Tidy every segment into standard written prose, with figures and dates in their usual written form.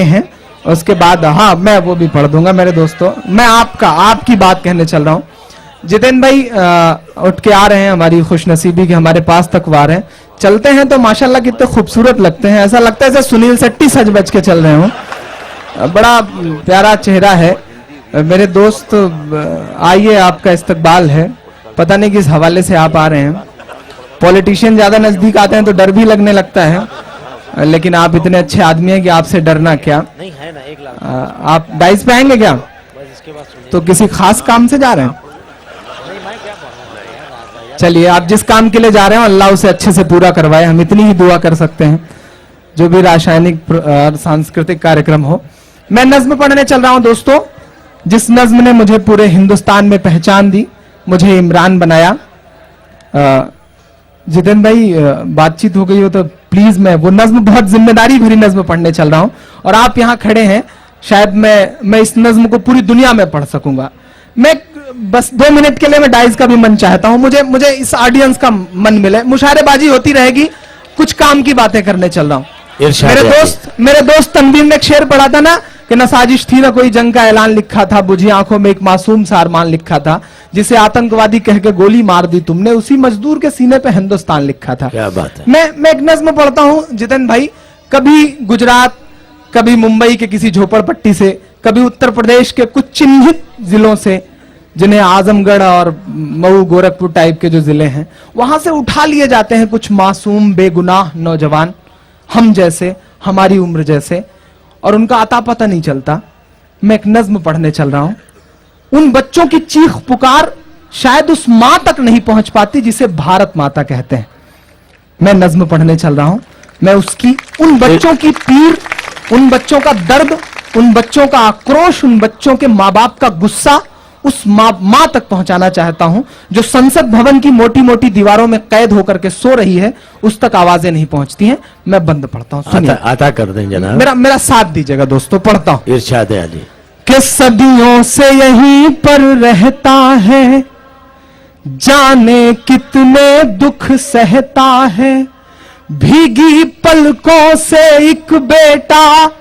हैं। उसके बाद हाँ मैं वो भी पढ़ दूंगा मेरे दोस्तों। मैं आपकी बात कहने चल रहा हूँ। जितेंद्र भाई उठ के आ रहे हैं, हमारी खुशनसीबी के हमारे पास तक वार है। चलते हैं तो माशाल्लाह कितने खूबसूरत लगते हैं, ऐसा लगता है जैसे सुनील शेट्टी सज बज के चल रहे हो। बड़ा प्यारा चेहरा है मेरे दोस्त। आइए, आपका इस्तकबाल है। पता नहीं किस हवाले से आप आ रहे हैं। पॉलिटिशियन ज्यादा नजदीक आते हैं तो डर भी लगने लगता है, लेकिन आप इतने अच्छे आदमी हैं कि आपसे डरना क्या। नहीं है ना, 1 लाख आप डाइस पे आएंगे क्या? तो किसी खास काम से जा रहे हैं? चलिए, आप जिस काम के लिए जा रहे हो अल्लाह उसे अच्छे से पूरा करवाए, हम इतनी ही दुआ कर सकते हैं। जो भी रासायनिक सांस्कृतिक कार्यक्रम हो। मैं नज्म पढ़ने चल रहा हूं दोस्तों, जिस नज्म ने मुझे पूरे हिंदुस्तान में पहचान दी, मुझे इमरान बनाया। जितेंद्र भाई बातचीत हो गई हो तो प्लीज, मैं वो नज्म, बहुत जिम्मेदारी भरी नज्म पढ़ने चल रहा हूं और आप यहां खड़े हैं, शायद मैं इस नज्म को पूरी दुनिया में पढ़ सकूंगा। मैं बस 2 मिनट के लिए मैं डाइस का भी मन चाहता हूं, मुझे इस ऑडियंस का मन मिले। मुशायरेबाजी होती रहेगी, कुछ काम की बातें करने चल रहा हूं। मेरे दोस्त तनवीर ने एक शेर पढ़ा था ना कि न साजिश थी ना कोई जंग का ऐलान लिखा था, बुझी आंखों में एक मासूम सा अरमान लिखा था, जिसे आतंकवादी कह के गोली मार दी तुमने, उसी मजदूर के सीने पे हिंदुस्तान लिखा था। क्या बात है। मैं एक नज्म पढ़ता हूं जितेंद्र भाई। कभी गुजरात, कभी मुंबई के किसी झोपड़पट्टी से, कभी उत्तर प्रदेश के कुछ चिन्हित जिलों से, जिन्हें आजमगढ़ और मऊ गोरखपुर टाइप के जो जिले हैं, वहां से उठा लिए जाते हैं कुछ मासूम बेगुनाह नौजवान, हम जैसे, हमारी उम्र जैसे, और उनका अता पता नहीं चलता। मैं एक नज्म पढ़ने चल रहा हूं। उन बच्चों की चीख पुकार शायद उस मां तक नहीं पहुंच पाती जिसे भारत माता कहते हैं। मैं नज्म पढ़ने चल रहा हूं। मैं उसकी, उन बच्चों की पीड़, उन बच्चों का दर्द, उन बच्चों का आक्रोश, उन बच्चों के मां बाप का गुस्सा उस मां तक पहुंचाना चाहता हूं जो संसद भवन की मोटी मोटी दीवारों में कैद होकर के सो रही है, उस तक आवाजें नहीं पहुंचती हैं। मैं बंद पढ़ता हूं, सुनिए। आता कर दें जनाब। मेरा साथ दीजिएगा दोस्तों, पढ़ता हूं। इरशाद है अली कि सदियों से यहीं पर रहता है, जाने कितने दुख सहता है, भीगी पलकों से एक बेटा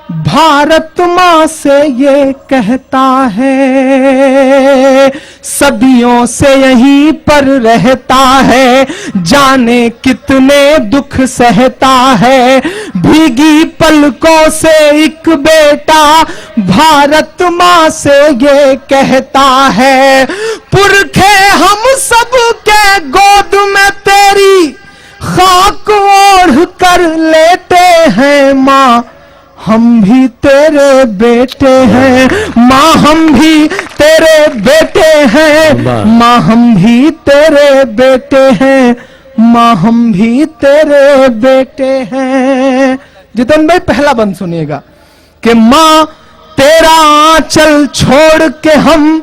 भारत मां से ये कहता है, सदियों से यहीं पर रहता है, जाने कितने दुख सहता है, भीगी पलकों से एक बेटा भारत मां से ये कहता है, पुरखे हम सब के गोद में तेरी खाक ओढ़ कर लेते हैं मां, हम भी तेरे बेटे हैं मां, हम भी तेरे बेटे हैं मां, हम भी तेरे बेटे हैं मां, हम भी तेरे बेटे हैं। जितेंद्र भाई पहला बंद सुनिएगा कि मां तेरा आंचल छोड़ के हम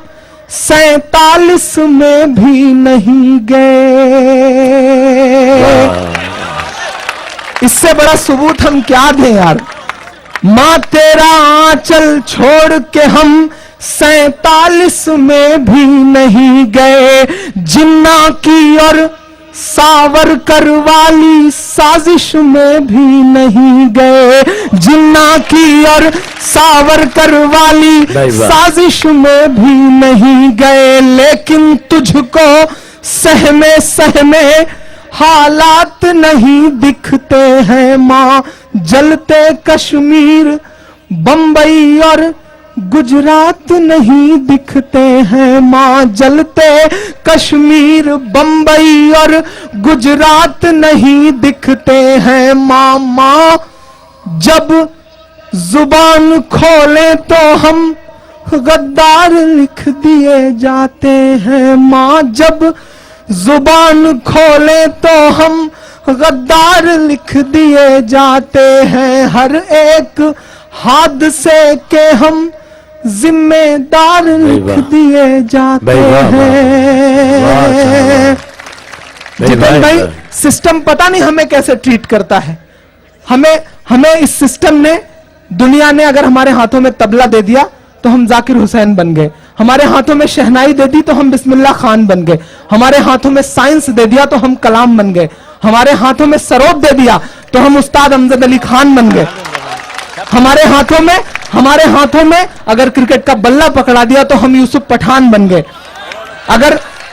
47 में भी नहीं गए। इससे बड़ा सबूत हम क्या दें यार। मां तेरा आंचल छोड़ के हम 47 में भी नहीं गए, जिन्ना की और सावरकर वाली साजिश में भी नहीं गए, जिन्ना की और सावरकर वाली साजिश में भी नहीं गए, लेकिन तुझको सहमे सहमे हालात नहीं दिखते हैं मां, जलते कश्मीर बंबई और गुजरात नहीं दिखते हैं मां, जलते कश्मीर बंबई और गुजरात नहीं दिखते हैं मां, मां जब जुबान खोले तो हम गद्दार लिख दिए जाते हैं मां, जब जुबान खोले तो हम गद्दार लिख दिए जाते हैं, हर एक हादसे के हम जिम्मेदार लिख दिए जाते हैं। जितेंद्र भाई सिस्टम पता नहीं हमें कैसे ट्रीट करता है। हमें इस सिस्टम ने, दुनिया ने अगर हमारे हाथों में तबला दे दिया तो हम जाकिर हुसैन बन गए, हमारे हाथों में शहनाई दे दी तो हम बिस्मिल्लाह खान बन गए, हमारे हाथों में साइंस दे दिया तो हम कलाम बन गए, हमारे हाथों में सरोद दे दिया तो हम उस्ताद अमजद अली खान बन गए। हमारे हाथों में अगर क्रिकेट का बल्ला पकड़ा दिया तो हम यूसुफ पठान बन गए।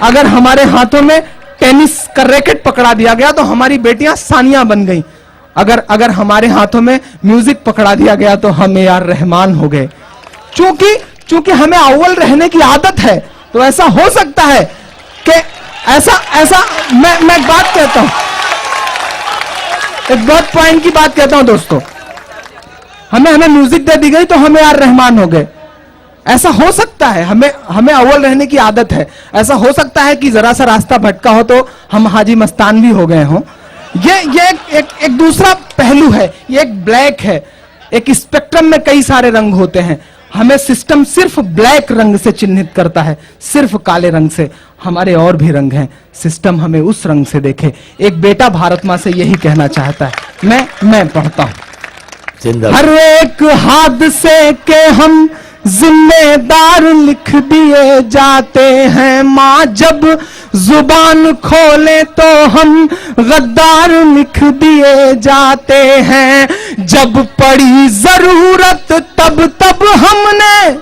अगर हमारे हाथों में टेनिस का रैकेट पकड़ा दिया गया तो हमारी बेटियां सानिया बन गई। अगर हमारे हाथों में म्यूजिक पकड़ा दिया गया तो हम ए.आर. रहमान हो गए। चूंकि हमें अव्वल रहने की आदत है, तो ऐसा हो सकता है कि ऐसा मैं एक बात कहता हूं, एक बहुत पॉइंट की बात कहता हूं दोस्तों, हमें म्यूजिक दे दी गई तो हम ए.आर. रहमान हो गए। ऐसा हो सकता है, हमें अव्वल रहने की आदत है। ऐसा हो सकता है कि जरा सा रास्ता भटका हो तो हम हाजी मस्तान भी हो गए हों। ये एक दूसरा पहलू है, ये एक ब्लैक है। एक स्पेक्ट्रम में कई सारे रंग होते हैं। हमें सिस्टम सिर्फ ब्लैक रंग से चिन्हित करता है, सिर्फ काले रंग से। हमारे और भी रंग हैं, सिस्टम हमें उस रंग से देखे। एक बेटा भारत मां से यही कहना चाहता है। मैं पढ़ता हूं। हर एक हादसे के हम जिम्मेदार लिख दिए जाते हैं। माँ जब जुबान खोले तो हम गद्दार लिख दिए जाते हैं। जब पड़ी जरूरत तब हमने,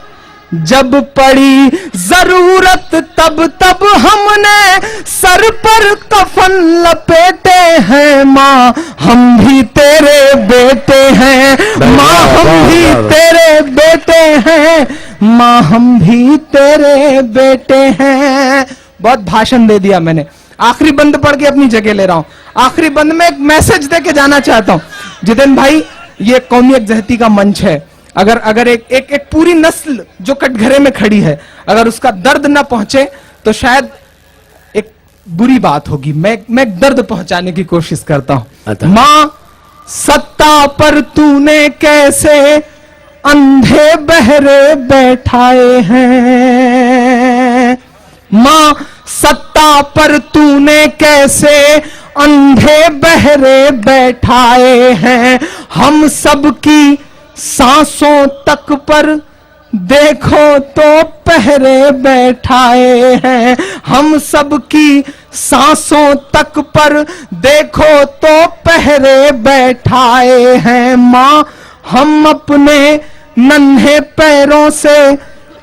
जब पड़ी जरूरत तब हमने सर पर कफन लपेटे हैं। माँ हम भी तेरे बेटे हैं, माँ हम भी तेरे बेटे हैं, माँ हम भी तेरे बेटे हैं। बहुत भाषण दे दिया मैंने, आखिरी बंद पढ़ के अपनी जगह ले रहा हूं। आखिरी बंद में एक मैसेज दे के जाना चाहता हूं। जितेंद्र भाई, ये कौमी यकजहती का मंच है। अगर एक पूरी नस्ल जो कटघरे में खड़ी है, अगर उसका दर्द ना पहुंचे तो शायद एक बुरी बात होगी। मैं एक दर्द पहुंचाने की कोशिश करता हूं। मां सत्ता पर तूने कैसे अंधे बहरे बैठाए हैं। मां सत्ता पर तूने कैसे अंधे बहरे बैठाए हैं। हम सबकी सांसों तक पर देखो तो पहरे बैठाए हैं। हम सबकी सांसों तक पर देखो तो पहरे बैठाए हैं। मां हम अपने नन्हे पैरों से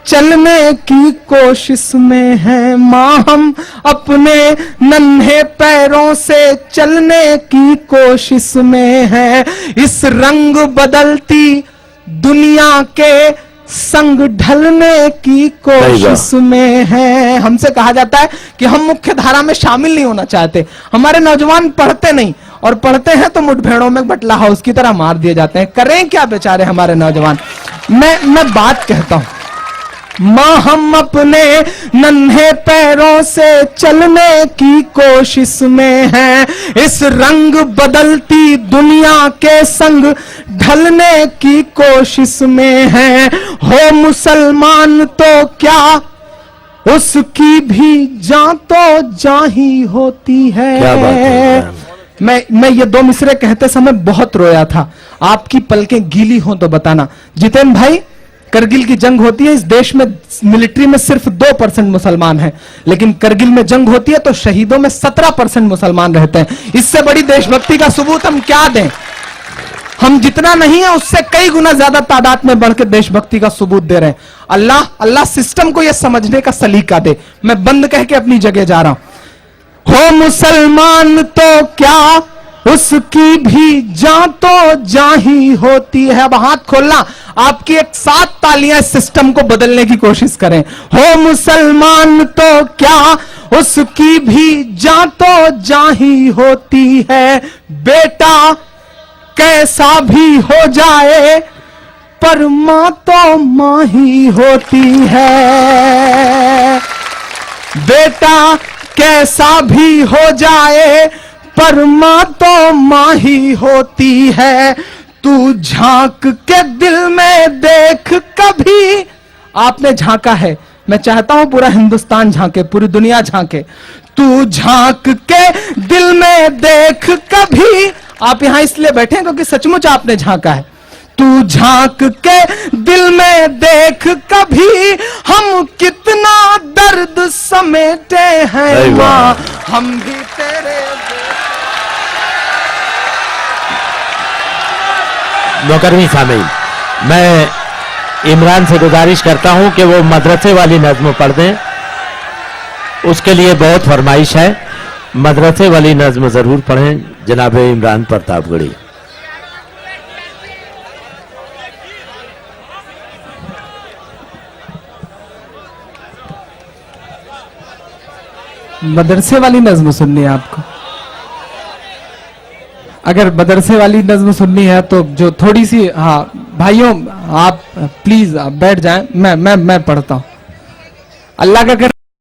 चलने की कोशिश में हैं। मां हम अपने नन्हे पैरों से चलने की कोशिश में हैं। इस रंग बदलती दुनिया के संग ढलने की कोशिश में हैं। हमसे कहा जाता है कि हम मुख्य धारा में शामिल नहीं होना चाहते। हमारे नौजवान पढ़ते नहीं, और पढ़ते हैं तो मुठभेड़ों में बटला हाउस की तरह मार दिए जाते हैं। करें क्या बेचारे हमारे नौजवान। मैं बात कहता हूं, मां हम अपने नन्हे पैरों से चलने की कोशिश में हैं। इस रंग बदलती दुनिया के संग ढलने की कोशिश में हैं। हो मुसलमान तो क्या उसकी भी जान तो जान ही होती है। क्या बात है। मैं ये दो मिसरे कहते समय बहुत रोया था। आपकी पलकें गीली हो तो बताना। जितेंद्र भाई, करगिल की जंग होती है, इस देश में मिलिट्री में सिर्फ 2% मुसलमान हैं, लेकिन करगिल में जंग होती है तो शहीदों में 17% मुसलमान रहते हैं। इससे बड़ी देशभक्ति का सबूत हम क्या दें। हम जितना नहीं है उससे कई गुना ज्यादा तादाद में बढ़ के देशभक्ति का सबूत दे रहे हैं। अल्लाह सिस्टम को यह समझने का सलीका दे। मैं बंद कह के अपनी जगह जा रहा हूं। हो मुसलमान तो क्या उसकी भी जान तो जान ही होती है। अब हाथ खोलना, आपकी एक 7 तालियां इस सिस्टम को बदलने की कोशिश करें। हो मुसलमान तो क्या उसकी भी जान तो जान ही होती है। बेटा कैसा भी हो जाए पर मां तो मां ही होती है। बेटा कैसा भी हो जाए पर मां तो मां ही होती है। तू झांक के दिल में देख कभी। आपने झांका है, मैं चाहता हूं पूरा हिंदुस्तान झांके, पूरी दुनिया झांके। तू झांक के दिल में देख कभी। आप यहां इसलिए बैठे हैं क्योंकि सचमुच आपने झांका है। तू झांक के दिल में देख कभी, हम कितना दर्द समेटे हैं। मां हम भी तेरे नौकरवीं सामीन, मैं इमरान से गुजारिश करता हूं कि वो मदरसे वाली नज्म पढ़ दें। उसके लिए बहुत फरमाइश है, मदरसे वाली नज्म जरूर पढ़ें जनाब इमरान प्रतापगढ़ी। मदरसे वाली नज्म सुननी है आपको? अगर मदरसे वाली नज्म सुननी है तो जो थोड़ी सी, हाँ भाइयों आप प्लीज आप बैठ जाएं, मैं पढ़ता हूं। अल्लाह का कर